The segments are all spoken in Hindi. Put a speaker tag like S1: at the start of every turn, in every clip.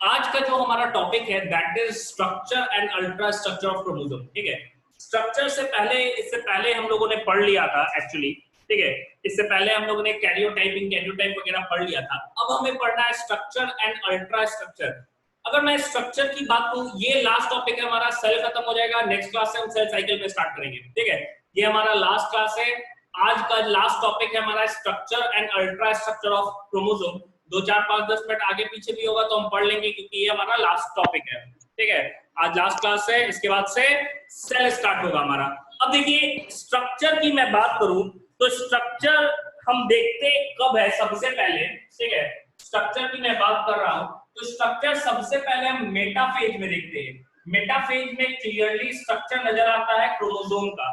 S1: आज का जो हमारा टॉपिक है that is structure and ultra structure of chromosome. ठीक है, स्ट्रक्चर से पहले, इससे पहले हम लोगों ने पढ़ लिया था एक्चुअली। ठीक है, इससे पहले हम लोगों ने कैरियोटाइपिंग, कैरियोटाइप वगैरह पढ़ लिया था। अब हमें पढ़ना है स्ट्रक्चर एंड अल्ट्रा स्ट्रक्चर। अगर मैं स्ट्रक्चर की बात करूं, ये लास्ट टॉपिक है हमारा, सेल खत्म हो जाएगा, नेक्स्ट क्लास से हम सेल साइकिल पे स्टार्ट करेंगे। ठीक है, ये हमारा लास्ट क्लास है। आज का लास्ट टॉपिक है हमारा structure and ultra structure of chromosome. 2 4 5 10 minute आगे पीछे भी होगा तो हम पढ़ लेंगे, क्योंकि ये हमारा लास्ट टॉपिक है। ठीक है, आज लास्ट क्लास है, इसके बाद से सेल स्टार्ट होगा हमारा। अब देखिए, स्ट्रक्चर की मैं बात करूं तो स्ट्रक्चर हम देखते कब है सबसे पहले। ठीक है, स्ट्रक्चर की मैं बात कर रहा हूं तो स्ट्रक्चर सबसे पहले हम मेटाफेज में देखते हैं। मेटाफेज में क्लियरली स्ट्रक्चर नजर आता है क्रोमोसोम का,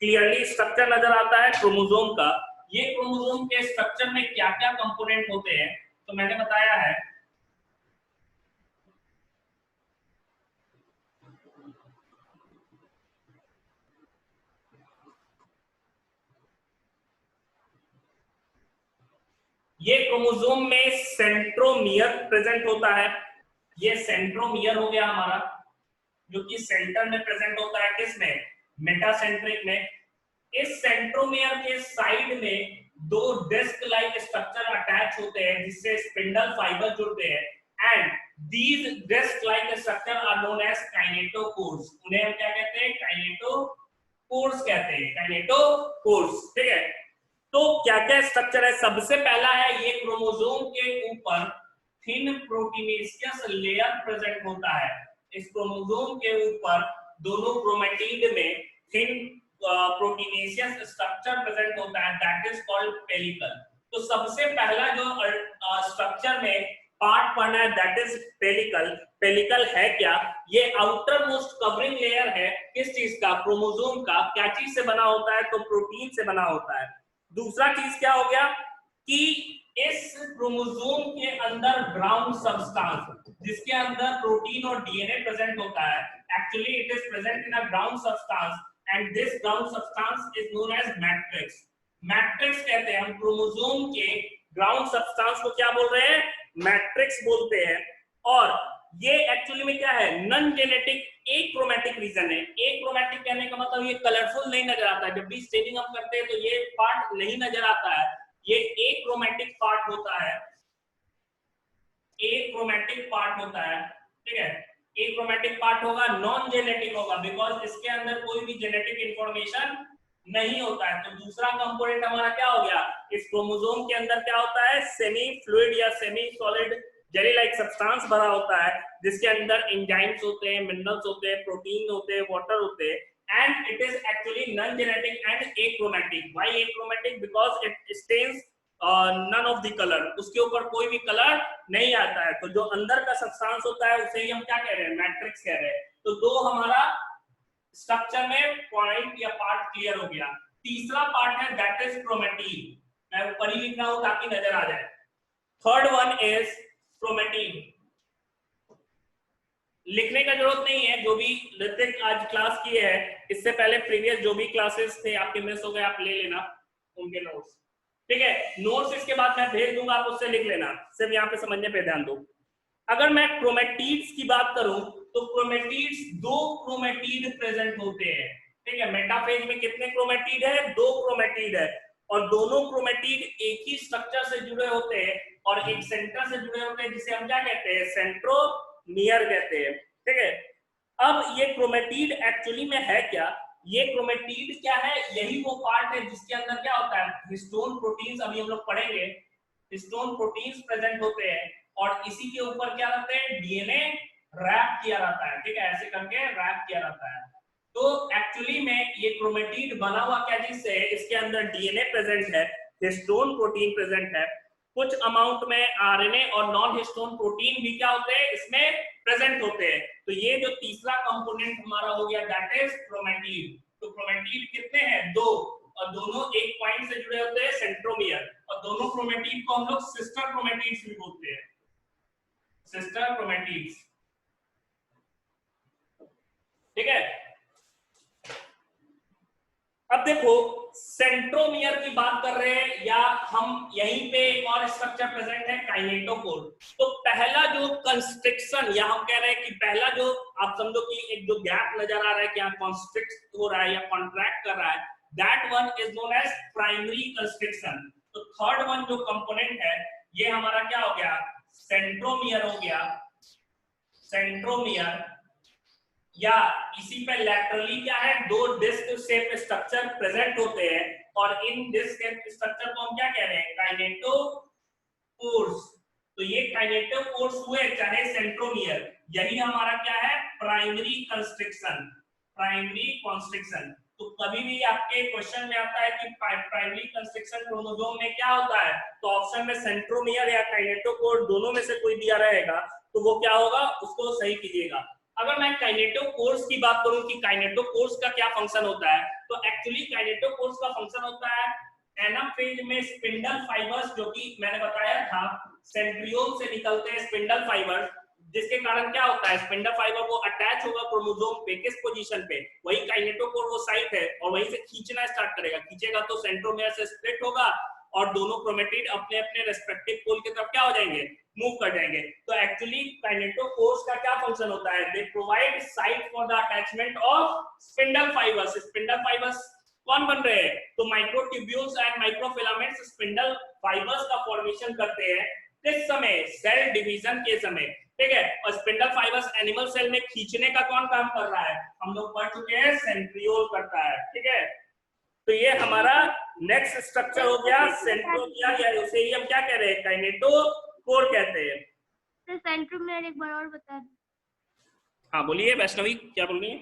S1: क्लियरली स्ट्रक्चर नजर आता है क्रोमोसोम का। ये क्रोमोसोम के स्ट्रक्चर में क्या क्या कंपोनेंट होते हैं तो मैंने बताया है। ये क्रोमोसोम में सेंट्रोमियर प्रेजेंट होता है। ये सेंट्रोमियर हो गया हमारा, जो कि सेंटर में प्रेजेंट होता है, किसमें, मेटासेंट्रिक में। इस सेंट्रोमियर के साइड में दो डिस्क लाइक स्ट्रक्चर अटैच होते हैं जिससे स्पिंडल फाइबर जुड़ते हैं, and these disc like structure are known as kinetochores. उन्हें हम क्या कहते हैं, काइनेटोकोर्स कहते हैं, काइनेटोकोर्स। ठीक है, तो क्या क्या स्ट्रक्चर है, सबसे पहला है ये क्रोमोसोम के ऊपर थिन प्रोटीनेशियस लेयर प्रेजेंट होता है। इस क्रोमोसोम के ऊपर दोनों क्रोमेटिड में थिन प्रोटीनेशियस स्ट्रक्चर प्रेजेंट होता है, दैट इज कॉल्ड पेलिकल। तो सबसे पहला जो स्ट्रक्चर में पार्ट पढ़ना है दैट इज पेलिकल। पेलिकल है क्या, ये आउटर मोस्ट कवरिंग लेयर है किस चीज का, क्रोमोसोम का। क्या चीज से बना होता है तो प्रोटीन से बना होता है। दूसरा चीज क्या हो गया कि इस क्रोमोसोम के अंदर ग्राउंड सब्सटेंस, जिसके अंदर प्रोटीन और डीएनए प्रेजेंट होता है, actually it is present in a ground substance and this ground substance is known as matrix. Matrix कहते हैं हम क्रोमोसोम के ग्राउंड सब्सटेंस को, क्या बोल रहे हैं, मैट्रिक्स बोलते हैं। और ये एक्चुअली में क्या है, नॉन जेनेटिक एक्रोमेटिक रीजन है। एक्रोमेटिक कहने का मतलब ये कलरफुल नहीं नजर आता है, जब भी स्टेनिंग अप करते हैं तो ये पार्ट नहीं नजर आता है, ये एक्रोमेटिक पार्ट होता है, एक्रोमेटिक पार्ट होता है। ठीक है, एक्रोमेटिक पार्ट होगा, नॉन जेनेटिक होगा, बिकॉज इसके अंदर कोई भी जेनेटिक इंफॉर्मेशन नहीं होता है। तो दूसरा कंपोनेंट हमारा क्या हो गया, इस क्रोमोसोम के अंदर क्या होता है, सेमी फ्लूइड या semi solid jelly like substance भरा होता है, जिसके अंदर एंजाइम्स होते हैं, मिनरल्स होते हैं, प्रोटीन होते हैं, वाटर होते हैं, and it is actually non genetic and achromatic. Why achromatic, because it stains none of the colour, उसके ऊपर कोई भी कलर नहीं आता है। तो जो अंदर का सब्सटेंस होता है उसे ही हम क्या कह रहे हैं, मैट्रिक्स कह रहे हैं। तो दो हमारा स्ट्रक्चर में पॉइंट या पार्ट क्लियर हो गया। तीसरा पार्ट है दैट इज क्रोमेटिन। मैं ऊपर ही लिख रहा हूं ताकि नजर आ जाए। Third one is chromatin. लिखने का जरूरत नहीं है, जो भी ऋतिक आज क्लास की है, इससे पहले प्रीवियस जो भी क्लासेस थे आपके मिस हो गए, आप ले लेना उनके नोट्स। ठीक है, नोट्स इसके बाद मैं भेज दूंगा, आप उससे लिख लेना, सिर्फ यहाँ पे समझने पे ध्यान दो। अगर मैं क्रोमेटिड्स की बात करूं तो क्रोमेटिड्स, दो क्रोमेटिड प्रेजेंट होते हैं। ठीक है, मेटाफेज में कितने क्रोमेटिड है, दो क्रोमेटिड है, और दोनों क्रोमेटिड एक ही स्ट्रक्चर से जुड़े होते हैं और एक सेंटर से जुड़े होते हैं, जिसे हम क्या कहते हैं, सेंट्रोमियर कहते हैं। ठीक है, अब ये क्रोमेटिड एक्चुअली में है क्या, ये क्रोमेटिड क्या है, यही वो पार्ट है जिसके अंदर क्या होता है, हिस्टोन प्रोटीन्स, अभी हम लोग पढ़ेंगे, हिस्टोन प्रोटीन्स प्रेजेंट होते हैं, और इसी के ऊपर क्या रहते हैं, डीएनए रैप किया रहता है। ठीक है, ऐसे करके रैप किया रहता है। तो एक्चुअली में ये क्रोमेटिड बना हुआ क्या चीज से है, इसके अंदर डीएनए प्रेजेंट है, हिस्टोन प्रोटीन प्रेजेंट है, कुछ अमाउंट में आरएनए और नॉन हिस्टोन प्रोटीन भी क्या होते हैं, इसमें प्रेजेंट होते हैं। तो ये जो तीसरा कंपोनेंट हमारा हो गया दैट इज क्रोमेटिड। तो क्रोमेटिड कितने हैं, दो, और दोनों एक पॉइंट से जुड़े होते हैं, सेंट्रोमियर, और दोनों क्रोमेटिड को हम लोग सिस्टर क्रोमेटिड्स भी बोलते हैं, सिस्टर क्रोमेटिड्स। ठीक है, अब देखो सेंट्रोमियर की बात कर रहे हैं, या हम यहीं पे एक और स्ट्रक्चर प्रेजेंट है काइनेटोकोर। तो पहला जो कंस्ट्रिक्शन, या हम कह रहे हैं कि पहला जो आप समझो कि एक जो गैप नजर आ रहा है कि यहाँ कॉन्स्ट्रिक्ट हो रहा है या कॉन्ट्रैक्ट कर रहा है, that one is known as primary constriction. तो थर्ड वन जो कंपोनेंट है ये हमारा क्या हो गया, सेंट्रोमियर हो गया। सेंट्रोमियर, या इसी पे लैटरली क्या है, दो डिस्क शेप स्ट्रक्चर प्रेजेंट होते हैं, और इन डिस्क शेप स्ट्रक्चर को हम क्या कह रहे हैं, काइनेटोकोर्स। तो ये काइनेटोकोर्स हुए चाहे सेंट्रोमियर, यही हमारा क्या है, प्राइमरी कंस्ट्रिक्शन। Primary constriction. तो कभी भी आपके क्वेश्चन में आता है कि प्राइमरी कंस्ट्रिक्शन क्रोमोसोम में क्या होता है, तो ऑप्शन में सेंट्रोमियर या काइनेटोकोर दोनों में से कोई दिया रहेगा, तो वो क्या होगा, उसको सही कीजिएगा। अगर मैं काइनेटोकोर्स की बात करूं कि काइनेटोकोर्स का क्या फंक्शन होता है, तो एक्चुअली काइनेटोकोर्स का फंक्शन होता है एनाफेज में स्पिंडल फाइबर्स, जो कि मैंने बताया था सेंट्रियोल से निकलते हैं स्पिंडल फाइबर्स, जिसके कारण क्या होता है, स्पिंडल फाइबर को अटैच होगा क्रोमोसोम पे, किस पोजीशन पे, वही काइनेटोकोर वो साइट है, और वहीं से खींचना स्टार्ट करेगा। खींचेगा तो सेंट्रोमियर से स्प्लिट होगा और दोनों क्रोमेटिड अपने अपने रेस्पेक्टिव पोल की तरफ क्या हो जाएंगे, मूव कर जाएंगे। तो एक्चुअली काइनेटोकोर्स का क्या फंक्शन होता है, they provide site for the attachment of spindle fibres. Spindle fibres कौन बन रहे हैं, तो microtubules and microfilaments spindle fibres का फॉर्मेशन करते हैं किस समय, सेल डिवीजन के समय, ठीक है। और स्पिंडल फाइबर्स एनिमल सेल में खींचने का कौन काम कर रहा है, हम लोग पढ़ चुके हैं, सेंट्रियोल करता है, ठीक है। तो ये हमारा नेक्स्ट स्ट्रक्चर हो गया सेंट्रोमियर, या उसे ही हम क्या कह रहे हैं, काइनेटोकोर कहते हैं।
S2: तो सेंट्रोमियर एक बार और बता दो।
S1: हाँ बोलिए वैष्णवी, क्या बोल रही है।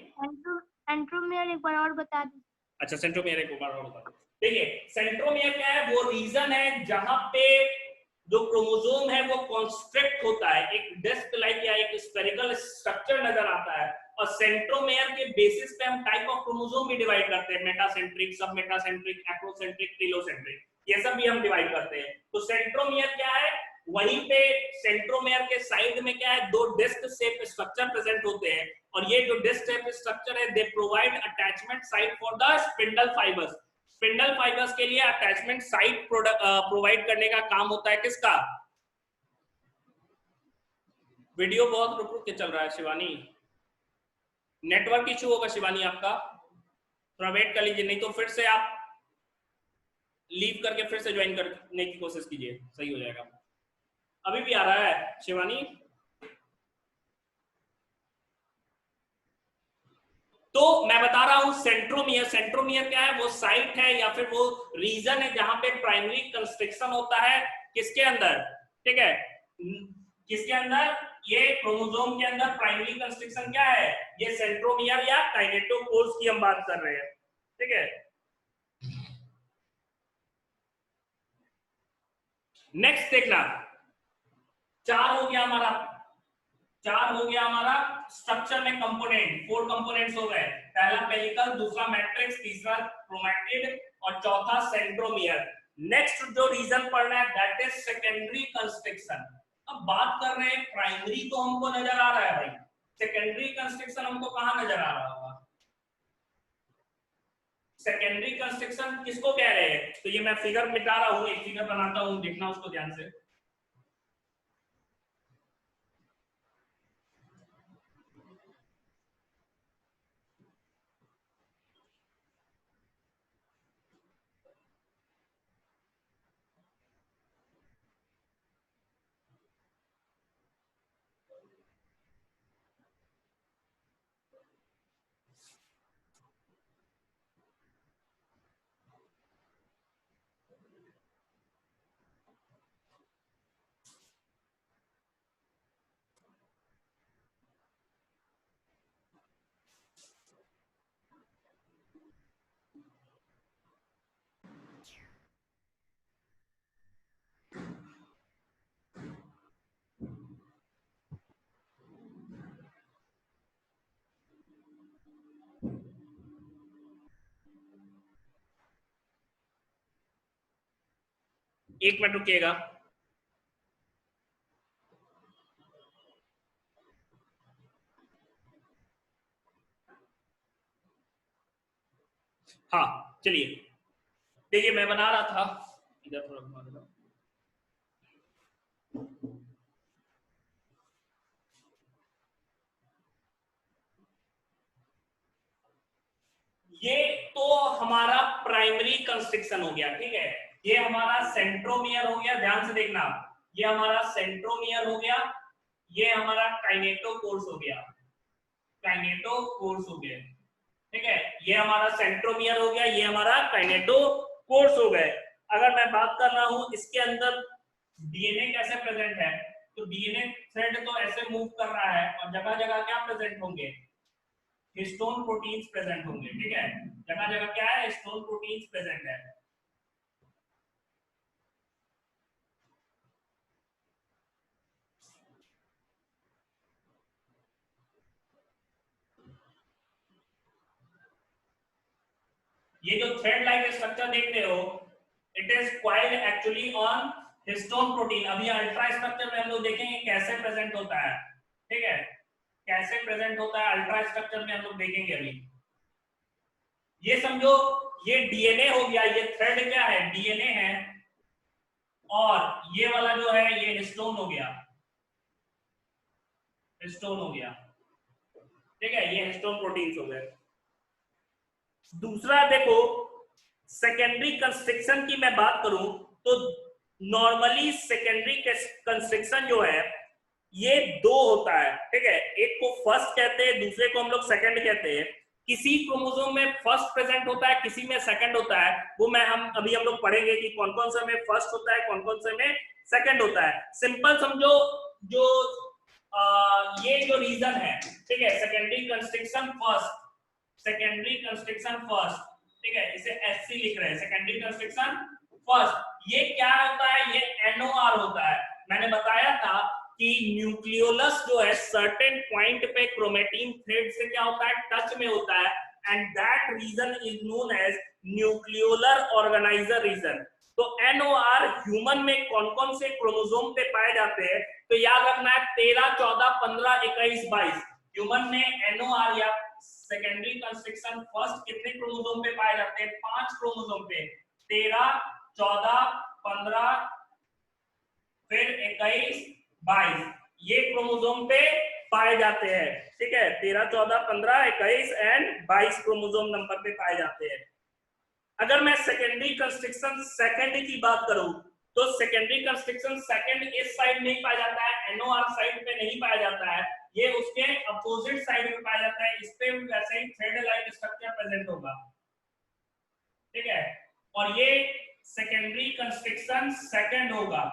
S2: सेंट्रोमियर एक बार और बता दो।
S1: अच्छा, सेंट्रोमियर एक बार और बता दो। देखिए सेंट्रोमियर क्या है, वो रीजन है जहां पे जो क्रोमोसोम है वो कॉन्स्ट्रिक्ट होता है, एक डिस्क लाइक या एक स्फेरिकल स्ट्रक्चर नजर आता है, और सेंट्रोमेयर के बेसिस पे हम टाइप ऑफ क्रोमोसोम भी डिवाइड करते हैं, मेटासेंट्रिक, सब मेटासेंट्रिक, एक्रोसेंट्रिक, टेलोसेंट्रिक, ये सब भी हम डिवाइड करते हैं। तो सेंट्रोमेयर क्या है, वहीं पे सेंट्रोमेयर के साइड में क्या है, दो डिस्क शेप स्ट्रक्चर प्रेजेंट होते हैं, और ये जो डिस्क शेप स्ट्रक्चर है, they provide attachment site for the spindle fibres. Spindle fibres के लिए अटैचमेंट साइट प्रोवाइड करने का काम होता है किसका। वीडियो बहुत रुक रुक के चल रहा है शिवानी, नेटवर्क इशू होगा शिवानी आपका, थोड़ा वेट कर लीजिए, नहीं तो फिर से आप लीव करके फिर से ज्वाइन करने की कोशिश कीजिए, सही हो जाएगा। अभी भी आ रहा है शिवानी। तो मैं बता रहा हूं सेंट्रोमियर, सेंट्रोमियर क्या है, वो साइट है या फिर वो रीजन है जहां पे प्राइमरी कंस्ट्रिक्शन होता है, किसके अंदर, ठीक है, किसके अंदर, ये क्रोमोसोम के अंदर प्राइमरी कंस्ट्रिक्शन क्या है, ये सेंट्रोमियर या काइनेटोकोर्स की हम बात कर रहे हैं, ठीक है। नेक्स्ट देखना, चार हो गया हमारा, चार हो गया हमारा स्ट्रक्चर में कंपोनेंट, फोर कंपोनेंट्स हो गए, पहला पेलिकल, दूसरा मैट्रिक्स, तीसरा क्रोमैटिड और चौथा सेंट्रोमियर। नेक्स्ट जो रीजन पढ़ना है दैट इज सेकेंडरी कंस्ट्रिक्शन। अब बात कर रहे हैं प्राइमरी तो हमको नजर आ रहा है भाई, सेकेंडरी कंस्ट्रिक्शन हमको कहां नजर आ रहा होगा, सेकेंडरी कंस्ट्रिक्शन किसको कह रहे हैं, तो ये मैं फिगर मिटा रहा हूं, एक फिगर बनाता हूं, देखना उसको ध्यान से। एक मिनट रुकिएगा। हाँ चलिए, देखिए मैं बना रहा था, इधर थोड़ा घुमा देता हूं। ये तो हमारा प्राइमरी कंस्ट्रिक्शन हो गया, ठीक है। ये हमारा सेंट्रोमियर हो गया, ध्यान से देखना, ये हमारा सेंट्रोमियर हो गया, ये हमारा काइनेटोकोर्स हो गया, काइनेटोकोर्स हो गया, ठीक है। ये हमारा सेंट्रोमियर हो गया, ये हमारा काइनेटोकोर्स हो गए। अगर मैं बात कर रहा हूं इसके अंदर डीएनए कैसे प्रेजेंट है, तो डीएनए थ्रेड तो ऐसे मूव कर रहा है और जगह जगह क्या प्रेजेंट होंगे, हिस्टोन प्रोटीन्स प्रेजेंट होंगे, ठीक है। जगह जगह क्या है, हिस्टोन प्रोटीन्स प्रेजेंट है। ये जो थ्रेड लाइक स्ट्रक्चर देख रहे हो, it is coiled actually on histone protein. अभी अल्ट्रा स्ट्रक्चर में हम लोग देखेंगे कैसे प्रेजेंट होता है, ठीक है, कैसे प्रेजेंट होता है अल्ट्रा स्ट्रक्चर में हम लोग देखेंगे अभी। ये समझो ये डीएनए हो गया, ये थ्रेड क्या है, डीएनए है, और ये वाला जो है ये हिस्टोन हो गया, हिस्टोन हो गया, ठीक है, ये हिस्टोन प्रोटीन्स हो गए। दूसरा देखो, सेकेंडरी कंस्ट्रक्शन की मैं बात करूं तो नॉर्मली सेकेंडरी कंस्ट्रक्शन जो है ये दो होता है, ठीक है। एक को फर्स्ट कहते हैं, दूसरे को हम लोग सेकंड कहते हैं। किसी क्रोमोसोम में फर्स्ट प्रेजेंट होता है, किसी में सेकंड होता है, वो मैं हम लोग पढ़ेंगे कि कौन कौन सा में फर्स्ट होता है, कौन कौन से में सेकंड होता है। सिंपल समझो, जो ये जो रीजन है, ठीक है, secondary constriction first, secondary constriction first, ठीक है, इसे एससी लिख रहे हैं, सेकेंडरी कंस्ट्रक्शन फर्स्ट। ये क्या होता है, ये एनओआर होता है। मैंने बताया था कि न्यूक्लियोलस जो है सर्टेन पॉइंट पे क्रोमेटिन थ्रेड से क्या होता है, टच में होता है, and that region is known as nucleolar organiser region. तो एनओआर ह्यूमन में कौन कौन से क्रोमोसोम पे पाए जाते हैं, तो याद रखना है 13, 14, 15, 21, 22। ह्यूमन में एनओआर या सेकेंडरी कंस्ट्रक्शन फर्स्ट कितने क्रोमोसोम पे पाए जाते हैं, 5 क्रोमोसोम पे, 13, 14, 15, फिर 21, 22, ये क्रोमोसोम पे पाए जाते हैं, ठीक है। 13, 14, 15, 21 एंड 22 क्रोमोसोम नंबर पे पाए जाते हैं। अगर मैं सेकेंडरी कंस्ट्रक्शन सेकंड की बात करूं तो सेकेंडरी कंस्ट्रक्शन सेकंड इस साइड नहीं पाया जाता है, एनओआर साइड पे नहीं पाया जाता है, ये उसके अपोजिट साइड पे पाया जाता है। इस पे वैसे ही थ्रेड लाइक स्ट्रक्चर प्रेजेंट होगा, ठीक है, और ये सेकेंडरी कंस्ट्रक्शन सेकंड होगा।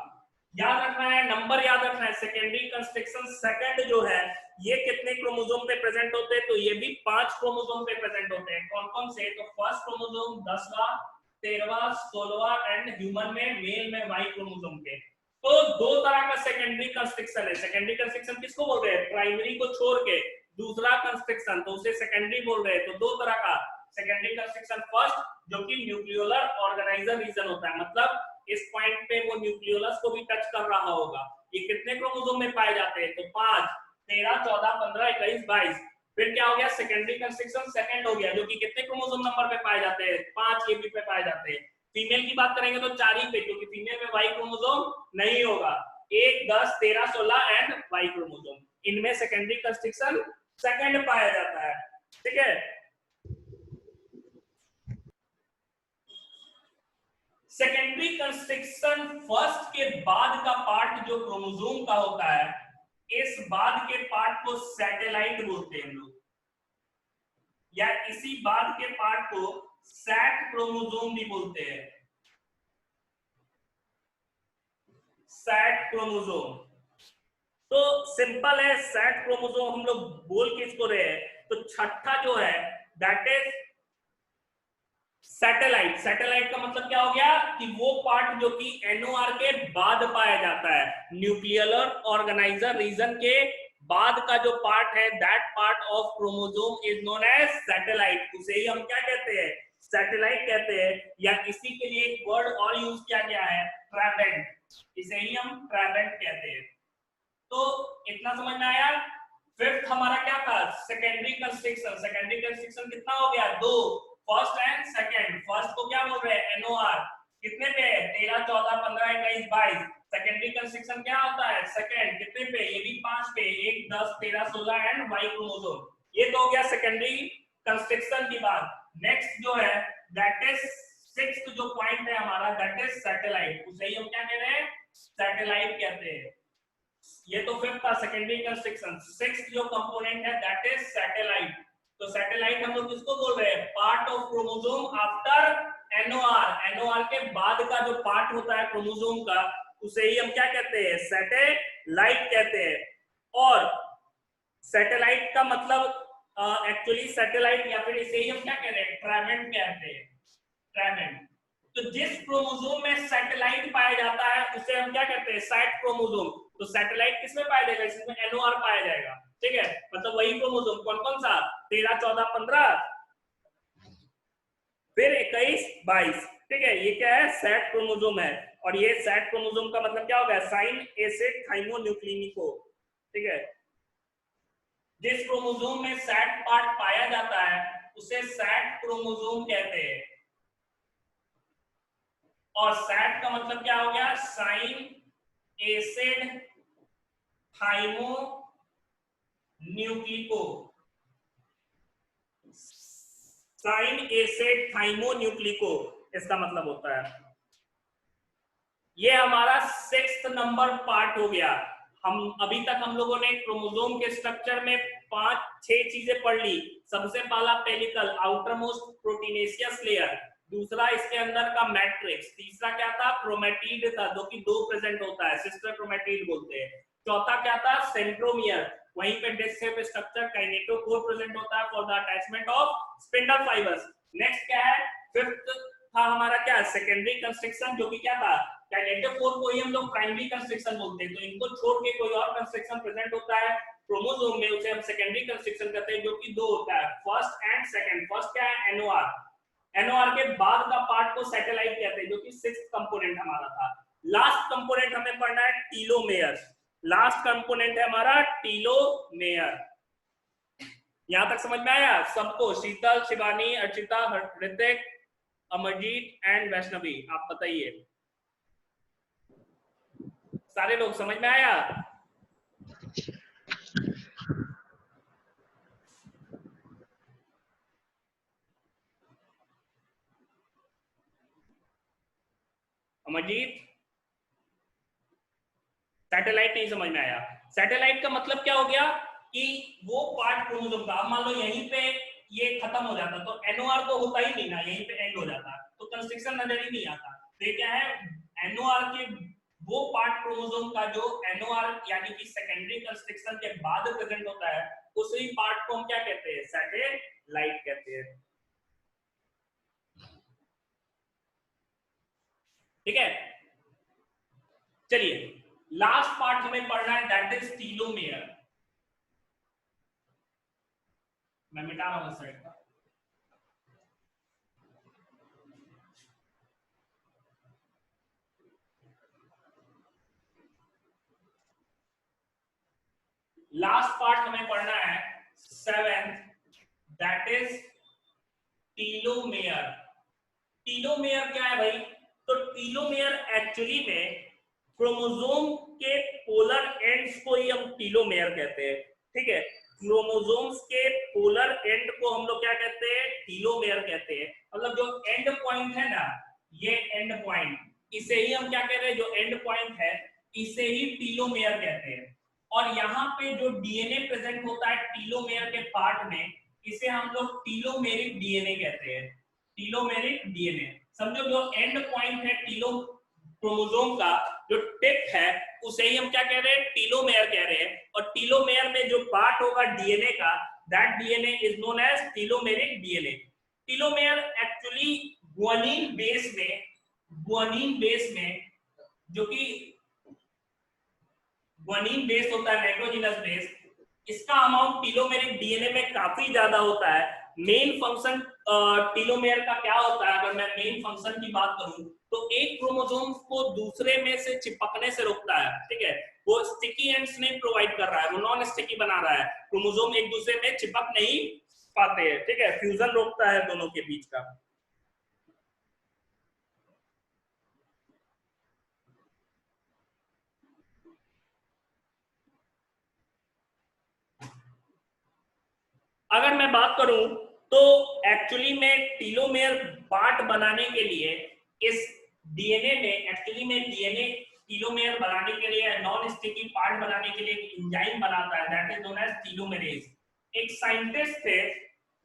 S1: याद रखना है, नंबर याद रखना है, सेकेंडरी कंस्ट्रक्शन सेकंड जो है ये कितने क्रोमोसोम पे प्रेजेंट होते हैं, तो ये भी 5 क्रोमोसोम पे प्रेजेंट होते हैं। कौन कौन से, तो फर्स्ट क्रोमोसोम 10वां, 13वां, 16वां एंड ह्यूमन में मेल में वाई क्रोमोसोम पे। तो दो तरह का सेकेंडरी कंस्ट्रक्शन है। सेकेंडरी कंस्ट्रक्शन किसको बोल रहे हैं, प्राइमरी को छोड़ के दूसरा कंस्ट्रक्शन, तो उसे सेकेंडरी बोल रहे हैं। तो दो तरह का सेकेंडरी कंस्ट्रक्शन, फर्स्ट जो कि न्यूक्लियोलर ऑर्गेनाइजर रीजन होता है, मतलब इस पॉइंट पे वो न्यूक्लियोलस को भी टच कर रहा होगा। ये कितने क्रोमोसोम में पाए जाते हैं, तो 5, 13, 14, 15, 21, 22। फिर क्या हो गया, सेकेंडरी कंस्ट्रक्शन सेकंड हो गया, जो कि कितने क्रोमोसोम नंबर पे पाए जाते हैं, 5 ये भी पे पाए जाते हैं। फीमेल की बात करेंगे तो 4 ही पे, क्योंकि फीमेल में वाई क्रोमोसोम नहीं होगा। 1, 10, 13, 16 एंड वाई क्रोमोसोम, इनमें सेकेंडरी कंस्ट्रक्शन सेकंड पाया जाता है, ठीक है। सेकेंडरी कंस्ट्रक्शन फर्स्ट के बाद का पार्ट जो क्रोमोसोम का होता है, इस बाद के पार्ट को सैटेलाइट बोलते हैं लोग, या इसी बाद के पार्ट को सैट क्रोमोसोम भी बोलते हैं, सैट क्रोमोसोम। तो सिंपल है, सैट क्रोमोसोम हम लोग बोल किसको रहे हैं, तो छठा जो है दैट इज सैटेलाइट। सैटेलाइट का मतलब क्या हो गया कि वो पार्ट जो कि एनओआर के बाद पाया जाता है, न्यूक्लियर ऑर्गेनाइजर रीजन के बाद का जो पार्ट है, that part of chromosome is known as satellite. उसे ही हम क्या कहते हैं, सैटेलाइट कहते हैं, या इसी के लिए एक वर्ड और यूज किया गया है, ट्रैबेंट, इसे ही हम ट्रैबेंट कहते हैं। तो इतना समझ में आया। फिफ्थ हमारा क्या था, सेकेंडरी कंस्ट्रक्शन। सेकेंडरी कंस्ट्रक्शन कितना हो गया, 2। फर्स्ट एंड सेकंड, फर्स्ट को क्या बोल रहे हैं एनओआर, कितने पे है 13 14 15 21 22, सेकेंडरी कंस्ट्रक्शन क्या होता है सेकंड, कितने पे ये भी 5 पे 1 10 13 16 एंड वाई क्रोमोसोम। ये तो हो गया सेकेंडरी कंस्ट्रक्शन की बात। नेक्स्ट जो है दैट इज सिक्स्थ जो पॉइंट है हमारा दैट इज सैटेलाइट, उसे ही हम क्या कह रहे हैं सैटेलाइट कहते हैं। ये तो फिफ्थ था सेकेंडरी कंस्ट्रक्शन। सिक्स्थ जो कंपोनेंट है दैट इज सैटेलाइट। तो सैटेलाइट हम लोग किसको बोल रहे हैं, part of chromosome after NOR, NOR के बाद का जो पार्ट होता है क्रोमोसोम का उसे ही हम क्या कहते हैं सैटेलाइट कहते हैं। और सैटेलाइट का मतलब एक्चुअली सैटेलाइट या फिर इसे ही हम क्या कह रहे हैं ट्रामेंट कहते हैं, ट्रामेंट। तो जिस क्रोमोसोम में सैटेलाइट पाया जाता है उसे हम क्या कहते हैं सैट क्रोमोसोम। तो सैटेलाइट किसमें पाया जाएगा, इसमें एनओआर पाया जाएगा, ठीक है। मतलब वही क्रोमोसोम कौन कौन सा 13 14 15 फिर 21 22, ठीक है। ये क्या है सैट क्रोमोसोम है। और ये सैट क्रोमोसोम का मतलब क्या होगा साइन एसिड थाइमोन्यूक्लिनिको, ठीक है। जिस क्रोमोसोम में सैट पार्ट पाया जाता है उसे सैट क्रोमोसोम कहते हैं। और सैट का मतलब क्या हो गया साइन एसिड थाइमो न्यूक्लिको, साइन एसिड थाइमो न्यूक्लिको इसका मतलब होता है। ये हमारा सिक्स्थ नंबर पार्ट हो गया। हम अभी तक हम लोगों ने क्रोमोसोम के स्ट्रक्चर में 5-6 चीजें पढ़ ली। सबसे पहला pellicle outer most proteinaceous layer, दूसरा इसके अंदर का मैट्रिक्स, तीसरा क्या था क्रोमेटिड था जो कि 2 प्रेजेंट होता है सिस्टर क्रोमेटिड बोलते हैं, चौथा क्या था सेंट्रोमियर, वहीं पे disc shape structure kinetochore present होता है for the attachment of spindle fibres. Next क्या है फिफ्थ था हमारा क्या सेकेंडरी कंस्ट्रक्शन जो कि क्या था काइनेटोकोर को ही हम लोग प्राइमरी कंस्ट्रक्शन बोलते हैं। तो इनको छोड़ के कोई और कंस्ट्रक्शन प्रेजेंट होता है क्रोमोसोम में उसे हम सेकेंडरी कंस्ट्रक्शन कहते हैं जो कि 2 होता है फर्स्ट एंड सेकंड। फर्स्ट क्या है एनओआर, एनओआर के बाद का पार्ट को सैटेलाइट कहते हैं जो कि सिक्स्थ कंपोनेंट हमारा था। लास्ट कंपोनेंट हमें पढ़ना है टीलोमेयर, लास्ट कंपोनेंट है हमारा टीलोमेयर। यहां तक समझ में आया सबको, शीतल शिवानी अर्चिता ऋतिक अमरजीत एंड वैष्णवी, आप बताइए सारे लोग समझ में आया। अमरजीत सैटेलाइट नहीं समझ में आया। सैटेलाइट का मतलब क्या हो गया कि वो पार्ट क्रोमोसोम का, मान लो यहीं पे ये खत्म हो जाता तो एनओआर तो होता ही नहीं ना, यहीं पे एंड हो जाता तो कंस्ट्रक्शन नजर ही नहीं आता। तो ये क्या है एनओआर के वो पार्ट क्रोमोसोम का जो एनओआर यानी कि सेकेंडरी कंस्ट्रक्शन के बाद प्रेजेंट होता है उसी पार्ट को हम क्या कहते हैं सैटेलाइट कहते हैं, ठीक है। चलिए लास्ट पार्ट हमें पढ़ना है दैट इज टीलोमेयर। मैं मिटा रहा हूं इस साइड का। लास्ट पार्ट हमें पढ़ना है seventh that is telomere. Telomere क्या है भाई, तो टीलोमेयर एक्चुअली में क्रोमोसोम के पोलर एंड्स को ही हम टीलोमेयर कहते हैं, ठीक है। क्रोमोसोम्स के पोलर एंड को हम लोग क्या कहते हैं टीलोमेयर कहते हैं। मतलब जो एंड पॉइंट है ना ये एंड पॉइंट, इसे ही हम क्या कह रहे हैं जो एंड पॉइंट है इसे ही टीलोमेयर कहते हैं। और यहाँ पे जो डीएनए प्रेजेंट होता है टीलोमेयर के पार्ट में इसे हम लोग टीलोमेरिक डीएनए कहते हैं, टीलोमेरिक डीएनए। समझो जो एंड पॉइंट है टीलो क्रोमोसोम का जो टिप है उसे ही हम क्या कह रहे हैं टीलोमेयर कह रहे हैं। और टीलोमेयर में जो पार्ट होगा डीएनए का that DNA is known as telomeric DNA. Telomere actually guanine base में जो कि गुआनिन बेस होता है नाइट्रोजनस बेस, इसका अमाउंट टीलोमेरिक डीएनए में काफी ज्यादा होता है। मेन फंक्शन टीलोमेयर का क्या होता है, अगर मैं मेन फंक्शन की बात करूं तो एक क्रोमोसोम को दूसरे में से चिपकने से रोकता है, ठीक है। वो स्टिकी एंड्स नहीं प्रोवाइड कर रहा है, वो नॉन स्टिकी बना रहा है, क्रोमोसोम एक दूसरे में चिपक नहीं पाते हैं, ठीक है, फ्यूजन रोकता है दोनों के बीच का। अगर मैं बात करूं तो एक्चुअली में टीलोमेयर पार्ट बनाने के लिए इस डीएनए में एक्चुअली में डीएनए टीलोमेयर बनाने के लिए नॉन स्टिकी पार्ट बनाने के लिए एक एंजाइम बनाता है, दैट इज नोन एज टीलोमेरेज। एक साइंटिस्ट थे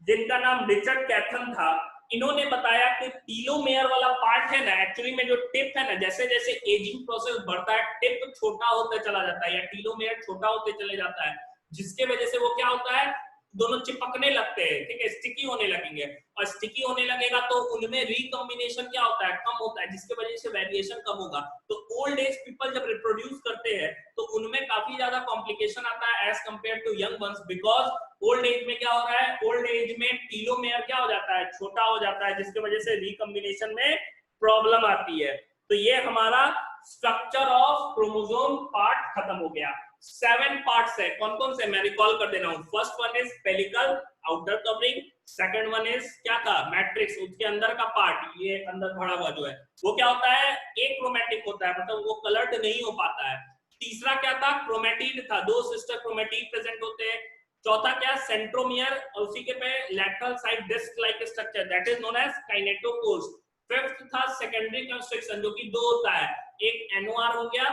S1: जिनका नाम रिचर्ड कैथन था, इन्होंने बताया कि टीलोमेयर वाला पार्ट है ना, एक्चुअली में जो टिप है ना, जैसे जैसे एजिंग प्रोसेस बढ़ता है टिप छोटा होते चला जाता है या टीलोमेयर छोटा होते चले जाता है, जिसके वजह से वो क्या होता है, दोनों चिपकने लगते हैं, ठीक है, स्टिकी होने लगेंगे, और स्टिकी होने लगेगा तो उनमें रिकॉम्बिनेशन क्या होता है, कम होता है, जिसके वजह से वेरिएशन कम होगा। तो ओल्ड एज पीपल जब रिप्रोड्यूस करते हैं तो उनमें काफी ज्यादा कॉम्प्लिकेशन आता है as compare to young ones, because old age में क्या हो रहा है, ओल्ड एज में टीलोमेयर क्या हो जाता है, छोटा हो जाता है, जिसकी वजह से रिकॉम्बिनेशन में प्रॉब्लम आती है। तो ये हमारा स्ट्रक्चर ऑफ क्रोमोसोम पार्ट खत्म हो गया। 7 पार्ट्स है, कौन कौन से मैं रिकॉल कर दे रहा हूं। First one is pellicle outer covering, second one is क्या था, मैट्रिक्स, उसके अंदर का पार्ट, ये अंदर भरा हुआ जो है वो क्या होता है, एक्रोमैटिक होता है, मतलब वो कलर्ड नहीं हो पाता है। तीसरा क्या था, क्रोमैटिड था, 2 सिस्टर क्रोमैटिड प्रेजेंट होते हैं। चौथा क्या, सेंट्रोमियर, और उसी के पे lateral side disc like structure, that is known as kinetochores. Fifth था सेकेंडरी कंस्ट्रक्शन, जो कि 2 होता है, एक एनओआर हो गया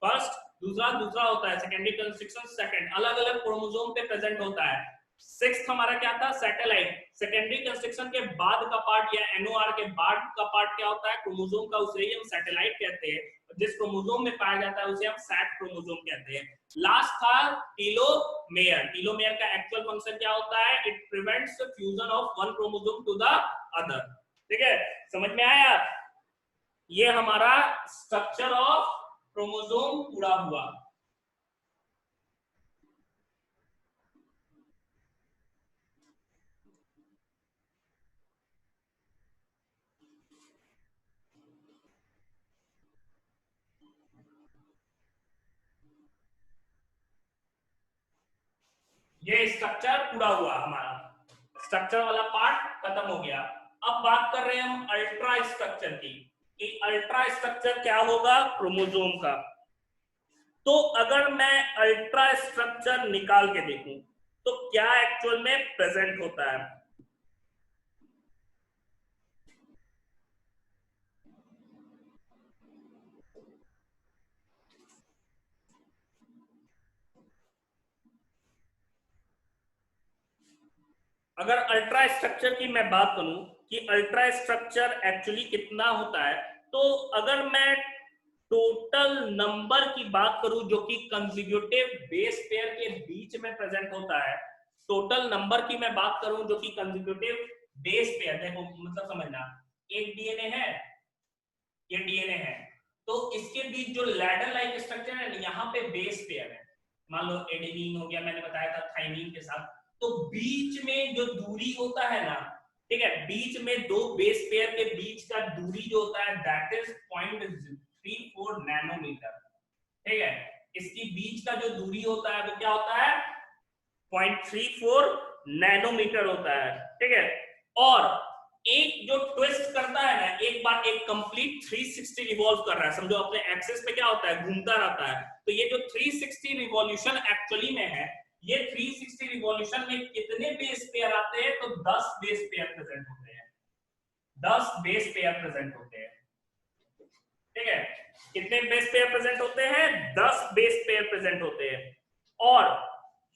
S1: फर्स्ट, दूसरा होता है सेकेंडरी कंस्ट्रक्शन सेकंड, अलग अलग क्रोमोसोम पे प्रेजेंट होता है। सिक्स्थ हमारा क्या था, सैटेलाइट, सेकेंडरी कंस्ट्रक्शन के बाद का पार्ट या एनओआर के बाद का पार्ट क्या होता है, क्रोमोसोम का, उसे ही हम सैटेलाइट कहते हैं। जिस क्रोमोसोम में पाया जाता है उसे हम सैट क्रोमोसोम कहते हैं। लास्ट था टीलोमेयर। टीलोमेयर का एक्चुअल फंक्शन क्या होता है, it prevents the fusion of one chromosome to the other. ठीक है, समझ में आया, ये हमारा स्ट्रक्चर ऑफ क्रोमोसोम पूरा हुआ। ये स्ट्रक्चर पूरा हुआ, हमारा स्ट्रक्चर वाला पार्ट खत्म हो गया। अब बात कर रहे हैं हम अल्ट्रा स्ट्रक्चर की, कि अल्ट्रा स्ट्रक्चर क्या होगा क्रोमोसोम का। तो अगर मैं अल्ट्रा स्ट्रक्चर निकाल के देखूं तो क्या एक्चुअल में प्रेजेंट होता है। अगर अल्ट्रा स्ट्रक्चर की मैं बात करूं कि अल्ट्रा स्ट्रक्चर एक्चुअली कितना होता है, तो अगर मैं टोटल नंबर की बात करूं जो कि कंसेक्यूटिव बेस पेयर के बीच में प्रेजेंट होता है, टोटल नंबर की मैं बात करूं जो कि कंसेक्यूटिव बेस पेयर, देखो मतलब समझना, एक डीएनए है, ये डीएनए है, तो इसके बीच जो लैडर लाइक स्ट्रक्चर है, यहाँ पे बेस पेयर है, मान लो एडेनिन हो गया, मैंने बताया था थाइमिन के साथ, तो बीच में जो दूरी होता है ना, ठीक है, बीच में 2 बेस पेयर के बीच का दूरी जो होता है दैट इज 0.34 नैनोमीटर। ठीक है, इसकी बीच का जो दूरी होता है वो क्या होता है, 0.34 नैनोमीटर होता है। ठीक है, और एक जो ट्विस्ट करता है ना, एक बार एक कंप्लीट 360 रिवॉल्व कर रहा है, समझो अपने एक्सिस पे क्या होता है, घूमता रहता है, तो ये जो 360 रिवॉल्यूशन एक्चुअली में है, ये 360 रिवॉल्यूशन में कितने बेस पेयर आते हैं, तो 10 बेस पेयर प्रेजेंट होते हैं, 10 बेस पेयर प्रेजेंट होते हैं। ठीक है, कितने बेस पेयर प्रेजेंट होते हैं, 10 बेस पेयर प्रेजेंट होते हैं। और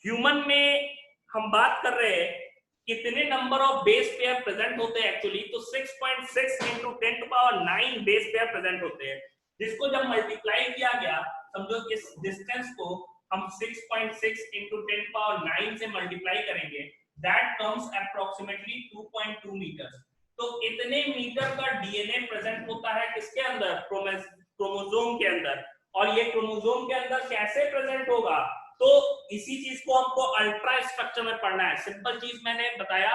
S1: ह्यूमन में हम बात कर रहे हैं कितने number of base pair present होते हैं एक्चुअली, तो 6.6 into 10⁹ बेस पेयर प्रेजेंट होते हैं, जिसको जब मल्टीप्लाई किया गया, समझो इस डिस्टेंस को हम 6.6 into 10⁹ से मल्टीप्लाई करेंगे, दैट कम्स अप्रोक्सीमेटली 2.2 मीटर। तो इतने मीटर का डीएनए प्रेजेंट होता है किसके अंदर, क्रोमोसोम के अंदर। और ये क्रोमोसोम के अंदर कैसे प्रेजेंट होगा, तो इसी चीज को हमको अल्ट्रा स्ट्रक्चर में पढ़ना है। सिंपल चीज मैंने बताया,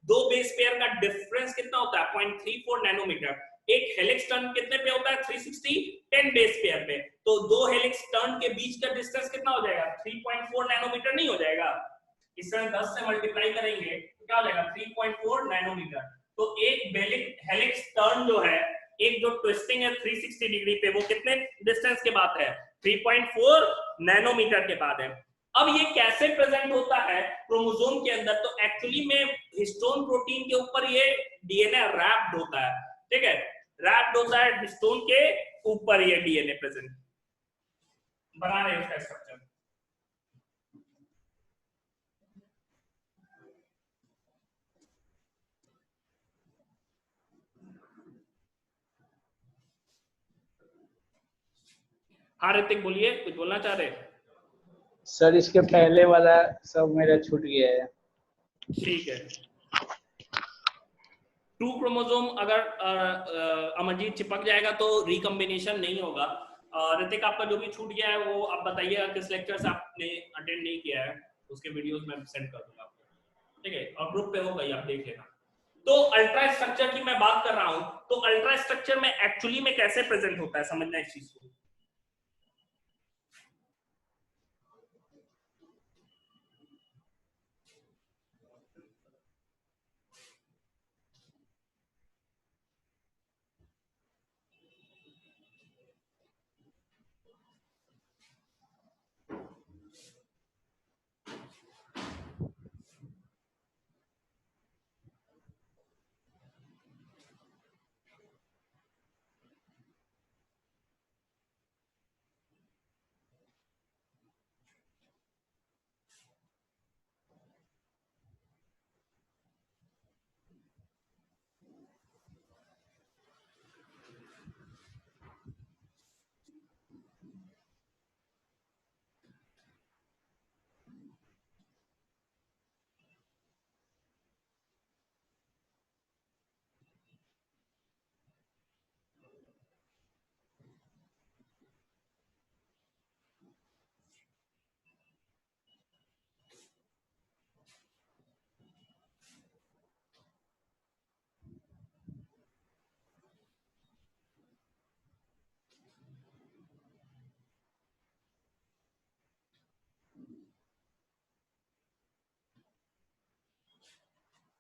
S1: 2 बेस पेयर का डिफरेंस कितना होता है, 0.34 नैनोमीटर। एक हेलिक्स टर्न कितने पे होता है, 360, 10 बेस पेयर पे, तो 2 हेलिक्स टर्न के बीच का डिस्टेंस कितना हो जाएगा, 3.4 नैनोमीटर नहीं हो जाएगा। इससे 10 से मल्टीप्लाई करेंगे तो क्या हो जाएगा 3.4 नैनोमीटर। तो एक हेलिक्स टर्न जो है, एक जो ट्विस्टिंग है 360 डिग्री पे, वो कितने डिस्टेंस के बाद है? 3.4 नैनोमीटर के बाद है। अब ये कैसे प्रेजेंट होता है क्रोमोसोम के अंदर? तो एक्चुअली में हिस्टोन प्रोटीन के ऊपर ये डीएनए रैप्ड होता है, ठीक है, रैप्ड होता है हिस्टोन के ऊपर ये डीएनए प्रेजेंट बना रहे हैं उसका स्ट्रक्चर। हाँ ऋतिक बोलिए, कुछ बोलना चाह रहे?
S3: सर इसके पहले वाला सब मेरा छूट गया है।
S1: ठीक है। 2 क्रोमोसोम अगर अमरजीत चिपक जाएगा तो रिकॉम्बिनेशन नहीं होगा। ऋतिक आपका जो भी छूट गया है वो आप बताइएगा, किस लेक्चर से आपने अटेंड नहीं किया है, उसके वीडियोस मैं सेंड कर दूंगा आपको, ठीक है, और ग्रुप पे होगा, आप देख लेना। तो अल्ट्रा स्ट्रक्चर की मैं बात कर रहा हूं, तो अल्ट्रा स्ट्रक्चर में एक्चुअली में कैसे प्रेजेंट होता है, समझना इस चीज को।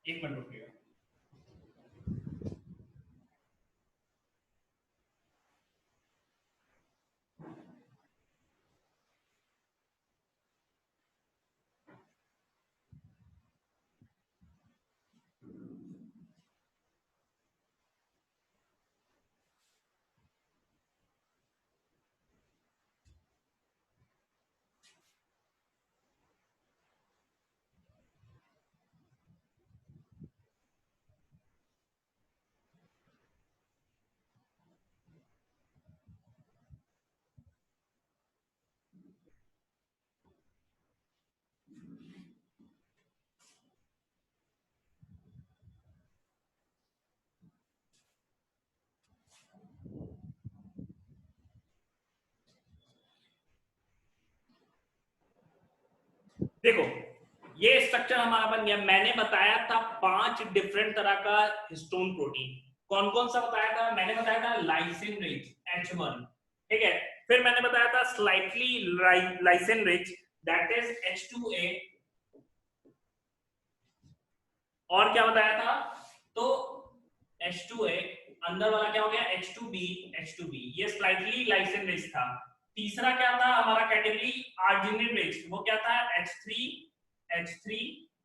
S1: एक मिनट रुकिएगा। देखो ये स्ट्रक्चर हमारा बन गया। मैंने बताया था 5 डिफरेंट तरह का हिस्टोन प्रोटीन। कौन कौन सा बताया था? मैंने बताया था लाइसिन रिच H1, ठीक है, फिर मैंने बताया था slightly lysine rich that is H2A, और क्या बताया था? तो H2A, अंदर वाला क्या हो गया H2B, ये स्लाइटली लाइसिन रिच था। तीसरा क्या था हमारा कैटेगरी? आर्जिनिन रिच, वो क्या था H3,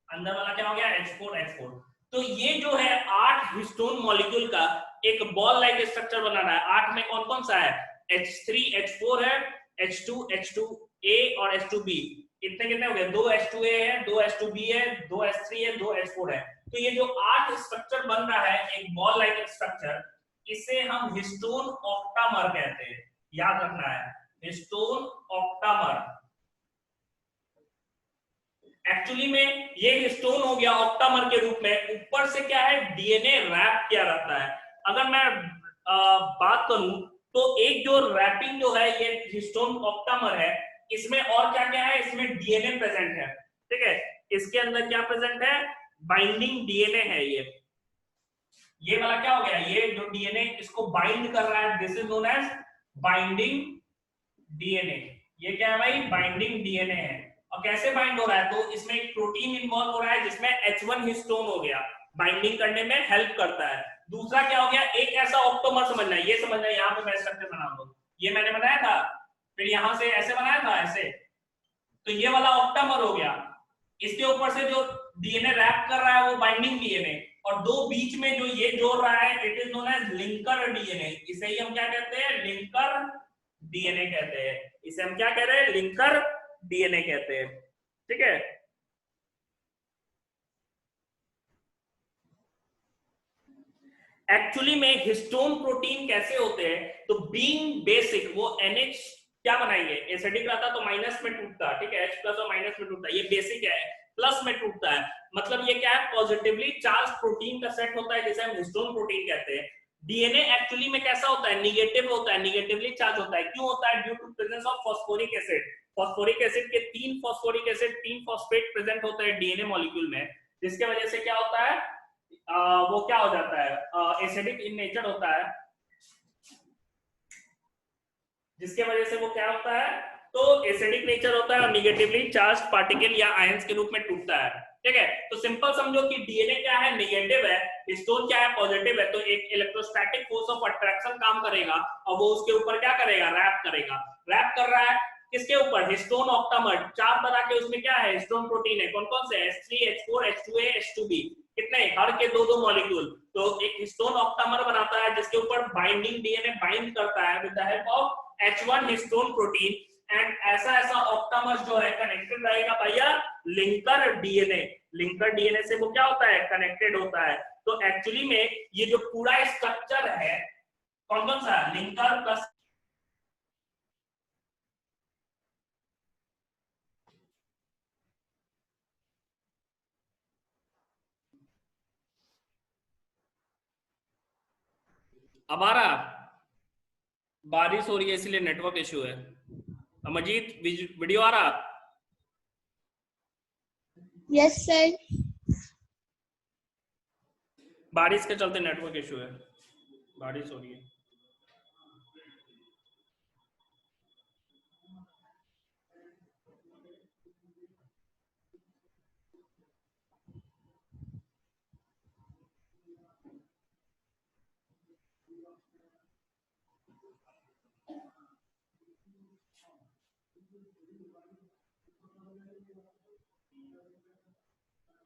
S1: अंदर वाला क्या हो गया H4। तो ये जो है 8 हिस्टोन मॉलिक्यूल का एक बॉल लाइक स्ट्रक्चर बना रहा है। 8 में कौन कौन सा है? H3 H4 है, H2A और H2B। इतने कितने हो गए? 2 H2A है, 2 H2B है, 2 H3 है, 2 H4 है। तो ये जो 8 स्ट्रक्चर बन रहा है एक बॉल लाइक स्ट्रक्चर, इसे हम हिस्टोन ऑक्टामर कहते हैं, याद रखना है, हिस्टोन ऑक्टामर। एक्चुअली में ये हिस्टोन हो गया ऑक्टामर के रूप में, ऊपर से क्या है डीएनए रैप किया रहता है। अगर मैं बात करूं तो एक जो रैपिंग जो है ये हिस्टोन ऑक्टामर है, इसमें और क्या क्या है? इसमें डीएनए प्रेजेंट है, ठीक है, इसके अंदर क्या प्रेजेंट है? बाइंडिंग डीएनए है। ये वाला क्या हो गया? ये जो डीएनए इसको बाइंड कर रहा है, this is known as binding DNA. ये क्या है भाई? बाइंडिंग डीएनए है। और कैसे बाइंड हो रहा है, तो इसमें एक प्रोटीन इन्वॉल्व हो रहा है जिसमें H1 हिस्टोन हो गया, बाइंडिंग करने में हेल्प करता है। दूसरा क्या हो गया, एक ऐसा ऑक्टोमर समझना है, ये समझना है, यहाँ पे मैं स्ट्रक्चर बना दूं, ये मैंने बनाया था, फिर यहाँ से ऐसे बनाया था ऐसे, तो ये वाला ऑक्टामर हो गया, इसके ऊपर से जो डीएनए रैप कर रहा है वो बाइंडिंग डीएनए, और दो बीच में जो ये जोड़ रहा है it is known as linker DNA, इसे ही हम क्या कहते हैं, लिंकर डीएनए कहते हैं, इसे हम क्या कह रहे हैं, लिंकर डीएनए कहते हैं। ठीक है, एक्चुअली में हिस्टोन प्रोटीन कैसे होते हैं, तो बीइंग बेसिक वो NH क्या बनाएंगे, एसिडिक रहता तो माइनस में टूटता, ठीक है, H प्लस और माइनस में टूटता, ये बेसिक है, प्लस में टूटता है, मतलब ये क्या है, पॉजिटिवली चार्ज प्रोटीन का सेट होता है जिसे हम हिस्टोन प्रोटीन कहते हैं। डीएनए एक्चुअली में कैसा होता है, निगेटिव होता है, निगेटिवली चार्ज होता है, क्यों होता है, due to presence of phosphoric acid, phosphoric acid के 3 फॉस्फोरिक एसिड 3 फॉस्फेट प्रेजेंट होते हैं डीएनए मॉलिक्यूल में, जिसके वजह से क्या होता है, वो क्या हो जाता है, एसिडिक इन नेचर होता है, जिसके वजह से वो क्या होता है, तो एसिडिक नेचर होता है और निगेटिवली चार्ज पार्टिकल या आयंस के रूप में टूटता है। ठीक है, तो सिंपल समझो कि डीएनए क्या है, नेगेटिव है, हिस्टोन क्या है, पॉजिटिव है, तो एक इलेक्ट्रोस्टैटिक फोर्स ऑफ अट्रैक्शन काम करेगा और वो उसके ऊपर क्या करेगा, रैप करेगा, रैप कर रहा है किसके ऊपर, हिस्टोन ऑक्टामर, 4 तरह के उसमें क्या है, हिस्टोन प्रोटीन है, कौन कौन से, H3 H4 H2A H2B, कितने, हर के दो मॉलिक्यूल, तो एक हिस्टोन ऑक्टामर बनाता है जिसके ऊपर बाइंडिंग डीएनए बाइंड करता है with the help of H1 histone protein, and ऐसा ऑक्टामर जो है कनेक्टेड रहेगा भैया लिंकर डीएनए, लिंकर डीएनए से वो क्या होता है, कनेक्टेड होता है। तो एक्चुअली में ये जो पूरा स्ट्रक्चर है कौन कौन सा, लिंकर प्लस, अब आ रहा, बारिश हो रही है इसलिए नेटवर्क इश्यू है, अमरजीत वीडियो आ रहा,
S2: यस सर।
S1: बारिश के चलते नेटवर्क इश्यू है, बारिश हो रही है।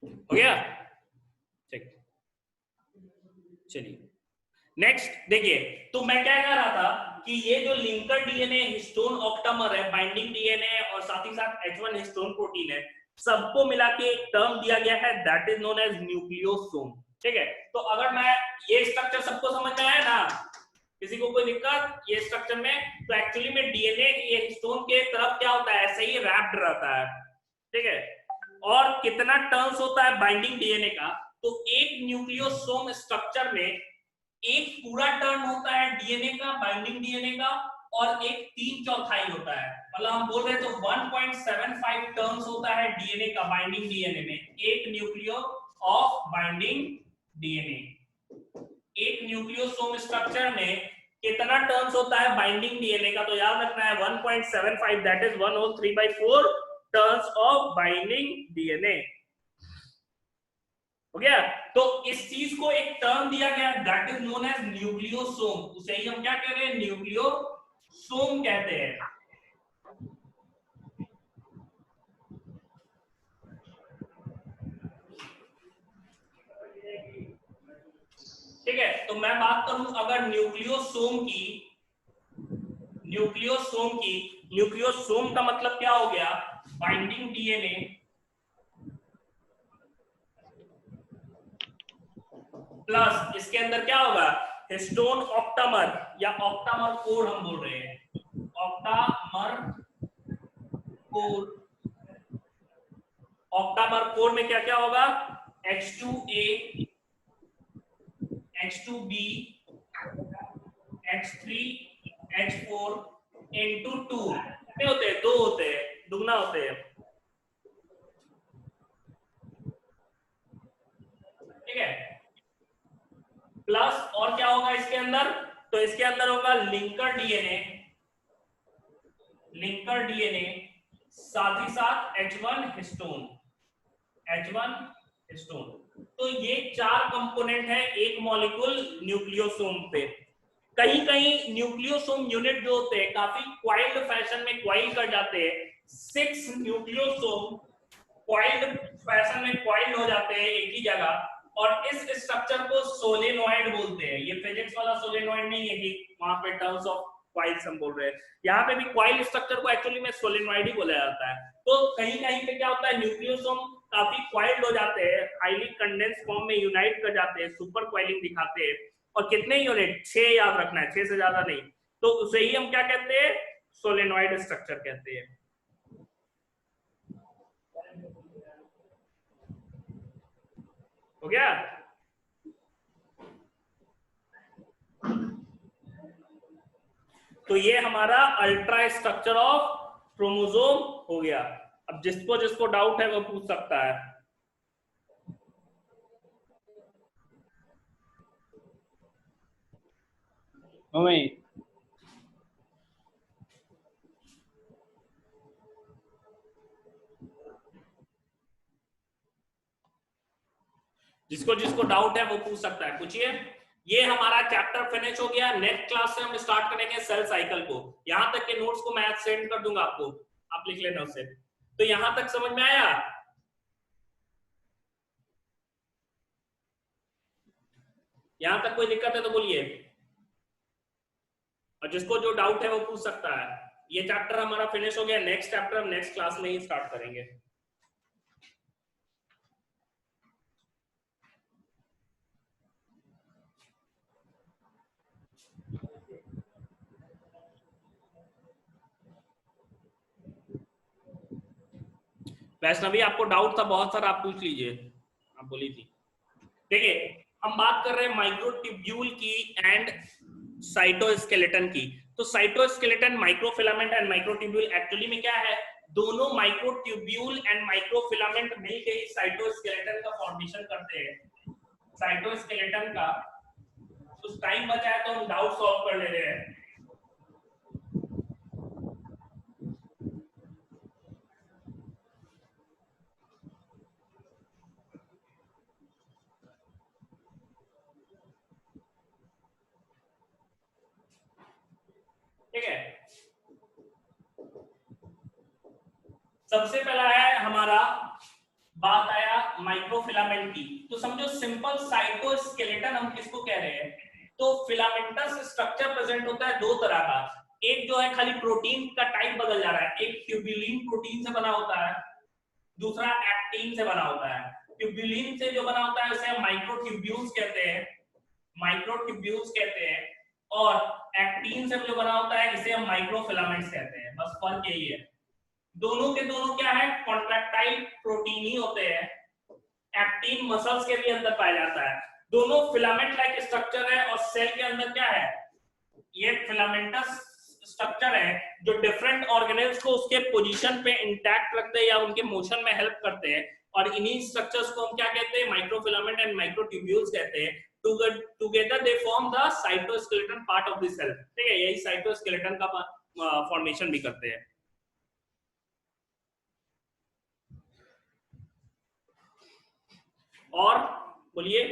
S1: हो गया, ठीक, चलिए नेक्स्ट देखिए, तो मैं क्या कह रहा था कि ये जो लिंकर डीएनए, हिस्टोन ऑक्टामर है, बाइंडिंग डीएनए और साथ ही साथ H1 हिस्टोन प्रोटीन है, सबको मिला के एक टर्म दिया गया है that is known as nucleosome. ठीक है, तो अगर मैं ये स्ट्रक्चर सबको समझ में आया ना, किसी को कोई दिक्कत ये स्ट्रक्चर में, तो एक्चुअली में डीएनए ये हिस्टोन के तरफ क्या होता है, ऐसे ही रैप्ड रहता है। ठीक है, और कितना टर्न्स होता है बाइंडिंग डीएनए का, तो एक न्यूक्लियोसोम स्ट्रक्चर में एक पूरा टर्न होता है डीएनए का, बाइंडिंग डीएनए का, और एक 3/4 होता है, मतलब हम बोल रहे तो 1.75 टर्न्स होता है डीएनए का, बाइंडिंग डीएनए में, एक न्यूक्लियो ऑफ बाइंडिंग डीएनए, एक न्यूक्लियोसोम स्ट्रक्चर में कितना टर्न्स होता है बाइंडिंग डीएनए का, तो याद रखना है 1.75, that is 1 whole 3/4 turns of binding DNA. हो गया, तो इस चीज को एक टर्म दिया गया that is known as nucleosome, उसे ही हम क्या कह रहे हैं, न्यूक्लियोसोम कहते हैं। ठीक है, तो मैं बात करूं अगर न्यूक्लियोसोम का मतलब क्या हो गया, बाइंडिंग डीएनए प्लस इसके अंदर क्या होगा, हिस्टोन ऑक्टामर या ऑक्टामर कोर हम बोल रहे हैं, ऑक्टामर कोर, ऑक्टामर कोर में क्या क्या होगा, H2A H2B H3 H4 into 2 कितने होते हैं, 2 होते हैं, दुगना होते हैं। ठीक है, प्लस और क्या होगा इसके अंदर, तो इसके अंदर होगा लिंकर डीएनए साथ ही साथ H1 हिस्टोन, H1 हिस्टोन। तो ये 4 कंपोनेंट है एक मॉलिक्यूल न्यूक्लियोसोम पे। कहीं कहीं न्यूक्लियोसोम यूनिट जो होते हैं काफी क्वाइल्ड फैशन में क्वाइल कर जाते हैं। 6 न्यूक्लियोसोम क्वाइल्ड फैशन में क्वाइल्ड हो जाते हैं एक ही जगह, और इस स्ट्रक्चर को सोलेनॉइड बोलते हैं। ये फिजिक्स वाला सोलेनॉइड नहीं है कि वहां पे टर्म्स ऑफ क्वाइल्स हम बोल रहे हैं, यहाँ पे भी क्वाइल स्ट्रक्चर को एक्चुअली में सोलेनॉइड ही बोला जाता है। तो कहीं कहीं पे क्या होता है, न्यूक्लियोसोम काफी क्वाइल्ड हो जाते हैं, हाईली कंडेंस फॉर्म में यूनाइट कर जाते हैं, सुपर क्वाइलिंग दिखाते हैं। और कितने यूनिट, 6 याद रखना है, 6 से ज्यादा नहीं। तो उसे ही हम क्या कहते हैं, सोलेनॉइड स्ट्रक्चर कहते हैं। हो गया? तो ये हमारा अल्ट्रा स्ट्रक्चर ऑफ क्रोमोसोम हो गया। अब जिसको जिसको डाउट है वो पूछ सकता है। जिसको जिसको डाउट है वो पूछ सकता है, पूछिए। ये हमारा चैप्टर फिनिश हो गया। नेक्स्ट क्लास से हम स्टार्ट करेंगे सेल साइकिल को। यहां तक के नोट्स को मैं सेंड कर दूंगा आपको, आप लिख लेना उसे। तो यहां तक समझ में आया? यहां तक कोई दिक्कत है तो बोलिए, और जिसको जो डाउट है वो पूछ सकता है। ये चैप्टर हमारा फिनिश हो गया। नेक्स्ट चैप्टर हम नेक्स्ट क्लास में ही स्टार्ट करेंगे। वैष्णवी आपको डाउट था बहुत सारा, आप पूछ लीजिए, आप बोली थी। देखिए हम बात कर रहे हैं माइक्रोट्यूब्यूल की एंड साइटोस्केलेटन की। तो cytoskeleton, microfilament and microtubule actually में क्या है, दोनों माइक्रोट्यूब्यूल एंड माइक्रोफिलामेंट मिलकर ही साइटोस्केलेटन का फॉर्मेशन करते हैं। साइटोस्केलेटन का कुछ टाइम बचा है तो हम डाउट सॉल्व कर ले रहे हैं। ठीक है, सबसे पहला है हमारा बात आया माइक्रोफिलामेंट की। तो समझो सिंपल साइटोस्केलेटन हम किसको कह रहे हैं, तो फिलामेंटस स्ट्रक्चर प्रेजेंट होता है दो तरह का। एक जो है खाली प्रोटीन का टाइप बदल जा रहा है, एक ट्यूब्यूलिन प्रोटीन से बना होता है, दूसरा एक्टिन से बना होता है। ट्यूब्यूलिन से जो बना होता है उसे हम माइक्रोट्यूब्यूल्स कहते हैं, माइक्रोट्यूब्यूल्स कहते हैं, और एक्टिन से जो बना होता है इसे हम माइक्रोफिलामेंट्स कहते हैं। बस फर्क यही है, दोनों के दोनों क्या है, कॉन्ट्रैक्टाइल प्रोटीन ही होते हैं। एक्टिन मसल्स के भी अंदर पाया जाता है। दोनों फिलामेंट लाइक स्ट्रक्चर है, और सेल के अंदर क्या है, ये फिलामेंटस स्ट्रक्चर है जो डिफरेंट ऑर्गेनेल्स को उसके पोजीशन पे इंटैक्ट रखते हैं या उनके मोशन में हेल्प करते हैं। और इन्हीं स्ट्रक्चर्स को हम क्या कहते हैं, माइक्रोफिलामेंट एंड माइक्रोट्यूब्यूल्स कहते हैं। Together they form the cytoskeleton part of the cell. ठीक है, यही साइटोस्केलेटन का फॉर्मेशन भी करते हैं। और बोलिए,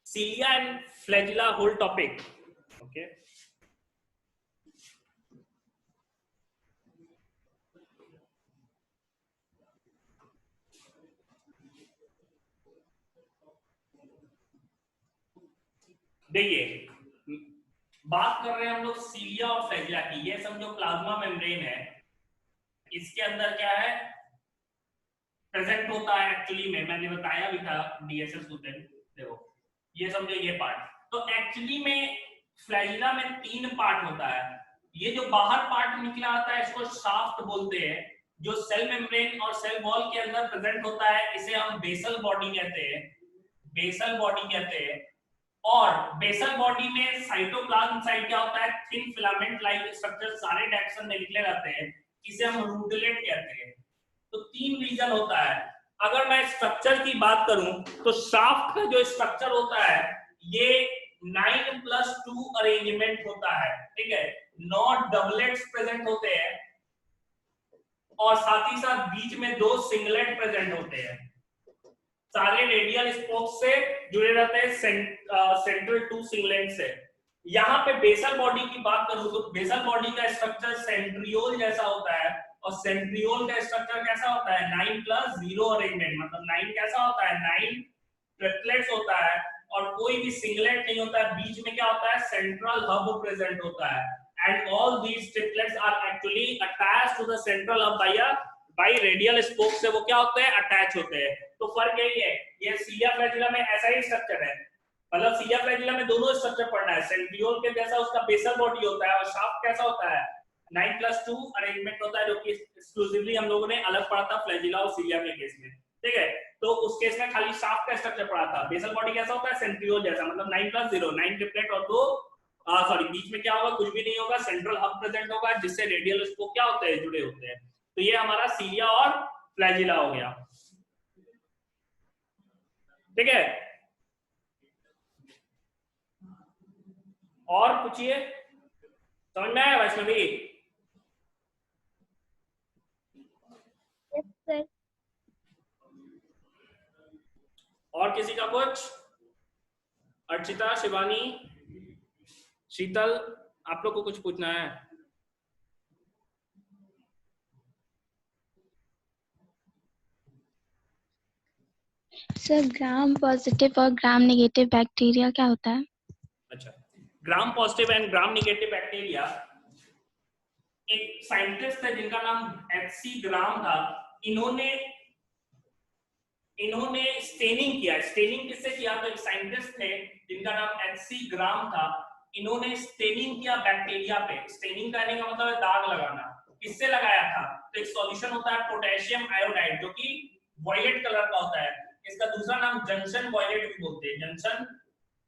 S1: cilia and flagella whole topic. Okay, देखिए बात कर रहे हैं हम लोग सीलिया और फ्लैजिला की। ये समझो प्लाज्मा मेम्ब्रेन है, इसके अंदर क्या है प्रेजेंट होता है। एक्चुअली में मैंने बताया भी था डीएसएस होते हैं, देखो ये समझो ये पार्ट। तो एक्चुअली में फ्लैजिला में 3 पार्ट होता है। ये जो बाहर पार्ट निकला आता है इसको शाफ्ट बोलते हैं। जो सेल मेम्ब्रेन और सेल वॉल के अंदर प्रेजेंट होता है इसे हम बेसल बॉडी कहते हैं। बेसल बॉडी कहते हैं। और बेसल बॉडी में साइटोप्लाज्म साइड क्या होता है, थिन फिलामेंट लाइक स्ट्रक्चर सारे डायरेक्शन में निकले रहते हैं, इसे हम रूटलेट कहते हैं। तो 3 रीजन होता है। अगर मैं स्ट्रक्चर की बात करूं तो शाफ्ट का जो स्ट्रक्चर होता है ये 9+2 अरेंजमेंट होता है, ठीक है, 9 डबलेट्स प्रेजेंट होते हैं और साथ ही साथ बीच में 2 सिंगलेट प्रेजेंट होते हैं। सारे रेडियल स्पोक्स से जुड़े रहते हैं सेंट्रल टू सिंगलेट से। यहाँ पे बेसल बॉडी की बात करूं तो बेसल बॉडी का स्ट्रक्चर सेंट्रियोल जैसा होता है और सेंट्रियोल का स्ट्रक्चर कैसा होता है, 9+0 अरेंजमेंट, मतलब 9 कैसा होता है, 9 ट्रिपलेट्स होता है और कोई भी सिंगलेट नहीं होता है। बीच में क्या होता है, सेंट्रल हब प्रेजेंट होता है and all these triplets are actually attached to the central hub by radial spoke से वो क्या होते हैं, अटैच होते हैं। तो फर्क यही है, ये सीलिया फ्लैजिला में ऐसा ही स्ट्रक्चर है, मतलब सीलिया फ्लैजिला में दोनों स्ट्रक्चर पढ़ना है, सेंट्रियोल के जैसा उसका बेसल बॉडी होता है और शाफ्ट कैसा होता है, 9+2 अरेंजमेंट होता है, जो कि एक्सक्लूसिवली हम लोगों ने अलग पढ़ा था फ्लैजिला और सीलिया के केस में, ठीक है। तो उस केस में खाली शाफ्ट का स्ट्रक्चर पढ़ा था। बेसल बॉडी कैसा होता है, सेंट्रियोल जैसा, मतलब 9+0, 9 ट्रिपलेट और 2 सॉरी बीच में क्या होगा, कुछ भी नहीं होगा, सेंट्रल हब प्रेजेंट होगा जिससे रेडियल स्पोक क्या होते हैं, जुड़े होते हैं। तो ये हमारा सीलिया और फ्लैजिला हो गया, ठीक है। और पूछिए, समझ में आया वैष्णवी?
S2: Yes sir.
S1: और किसी का कुछ? अर्चिता, शिवानी, शीतल, आप लोग को कुछ पूछना है?
S4: सर ग्राम पॉजिटिव और ग्राम नेगेटिव बैक्टीरिया क्या होता है?
S1: अच्छा, gram positive and gram negative bacteria, एक साइंटिस्ट है जिनका नाम एच.सी. ग्राम था। इन्होंने स्टेनिंग किया। स्टेनिंग किससे किया? तो एक साइंटिस्ट थे जिनका नाम एच.सी. ग्राम था। इन्होंने स्टेनिंग किया बैक्टीरिया पे। स्टेनिंग करने का मतलब है दाग लगाना। किससे लगाया था? तो एक सॉल्यूशन होता है पोटेशियम आयोडाइड, जो कि वायलेट कलर का होता है। इसका दूसरा नाम जंक्शन वायलेट भी बोलते हैं, जंक्शन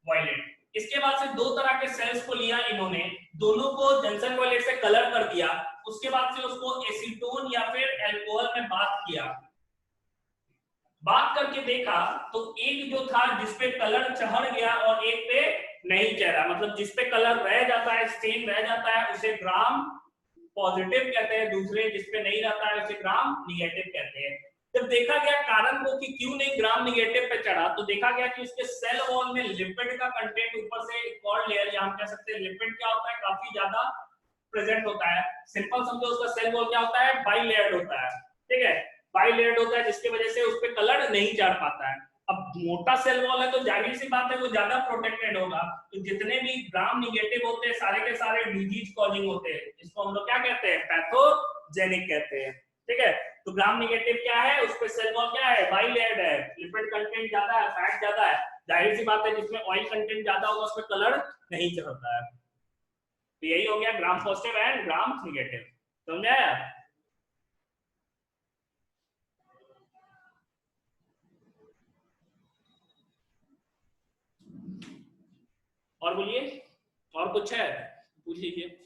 S1: वायलेट। इसके बाद से 2 तरह के सेल्स को लिया इन्होंने, दोनों को जंक्शन वायलेट से कलर कर दिया। उसके बाद से उसको एसीटोन या फिर अल्कोहल में बात किया। बात करके देखा तो एक जो था जिसपे कलर चढ़ गया और एक पे नहीं चढ़ा, मतलब जिसपे कलर रह जाता है, स्टेन रह जाता है, उसे ग्राम पॉजिटिव कहते हैं। दूसरे जिसपे नहीं रहता है उसे ग्राम निगेटिव कहते हैं। जब देखा गया कारण को कि क्यों नहीं ग्राम निगेटिव पे चढ़ा, तो देखा गया कि उसके सेल वॉल में लिपिड का कंटेंट ऊपर से एक और लेयर, या हम कह सकते हैं लिपिड क्या होता है, काफी ज्यादा प्रेजेंट होता है। सिंपल समझो, उसका सेल वॉल क्या होता है, बाई लेयर्ड होता है, ठीक है, बाई लेयर्ड होता है, जिसकी वजह से उस पे कलर नहीं चढ़ पाता है। अब मोटा सेल वॉल है तो जाहिर सी बात है वो ज्यादा प्रोटेक्टेड होगा। तो जितने भी ग्राम निगेटिव होते हैं सारे के सारे डिजीज कॉजिंग होते हैं। इसको हम लोग क्या कहते हैं, पैथोजेनिक कहते हैं, ठीक है। तो ग्राम निगेटिव क्या है, उस पे सेल वॉल क्या है, बाई लेयर्ड है, लिपिड कंटेंट ज्यादा है, फैट ज्यादा है। जाहिर सी बात है जिसमें ऑयल कंटेंट ज्यादा होगा उसमें कलर नहीं चढ़ता है। तो यही हो गया gram positive and gram negative. समझ आया? और बोलिए, और कुछ है पूछ लीजिए।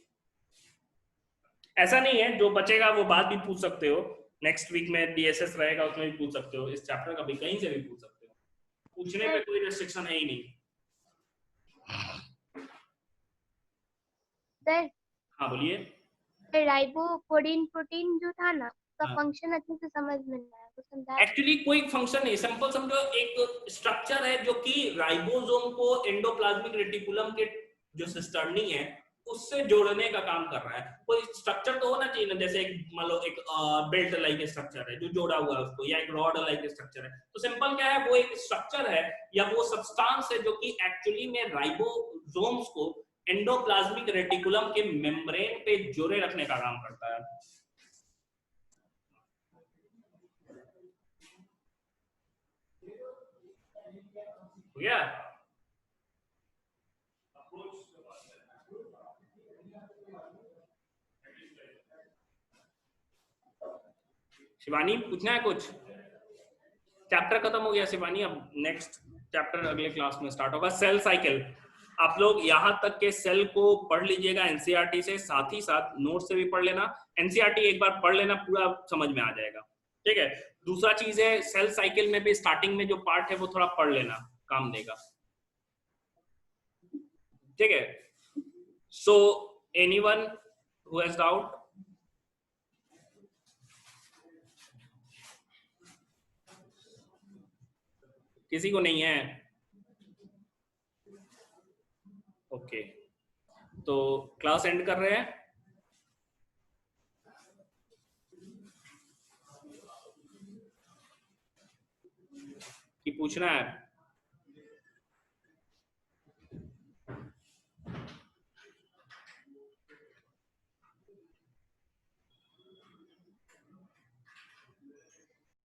S1: ऐसा नहीं है, जो बचेगा वो बात भी पूछ सकते हो। नेक्स्ट वीक में डीएसएस रहेगा, उसमें भी पूछ सकते हो। इस चैप्टर का भी कहीं से भी पूछ सकते हो, पूछने पे कोई रेस्ट्रिक्शन है ही नहीं।
S2: सर
S1: हाँ बोलिए।
S2: राइबोकोडिन प्रोटीन जो था ना, उसका
S1: हाँ।
S2: फंक्शन अच्छे से समझ में नहीं आया, तो समझा।
S1: एक्चुअली कोई फंक्शन नहीं, सिंपल समझो, एक स्ट्रक्चर है जो कि राइबोसोम को एंडोप्लाज्मिक रेटिकुलम के जो सिस्टर्नी है उससे जोड़ने का काम कर रहा है। कोई स्ट्रक्चर तो होना चाहिए ना, जैसे एक मान लो एक बेल्ट लाइक स्ट्रक्चर है जो जोड़ा हुआ है उसको, या एक रॉड लाइक स्ट्रक्चर है। तो सिंपल क्या है, वो एक स्ट्रक्चर है या वो सब्सटेंस है जो कि एक्चुअली में राइबोसोम्स को एंडोप्लाज्मिक रेटिकुलम के मेम्ब्रेन पे जोड़े रखने का काम करता है। हो गया? शिवानी पूछना है कुछ? चैप्टर खत्म हो गया शिवानी, अब नेक्स्ट चैप्टर अगले क्लास में स्टार्ट होगा। सेल साइकिल, आप लोग यहाँ तक के सेल को पढ़ लीजिएगा एनसीईआरटी से, साथ ही साथ नोट से भी पढ़ लेना। एनसीईआरटी एक बार पढ़ लेना, पूरा समझ में आ जाएगा, ठीक है। दूसरा चीज है, सेल साइकिल में भी स्टार्टिंग में जो पार्ट है वो थोड़ा पढ़ लेना, काम देगा, ठीक है। So anyone who has doubt? किसी को नहीं है? ओके, तो क्लास एंड कर रहे हैं। कि पूछना है?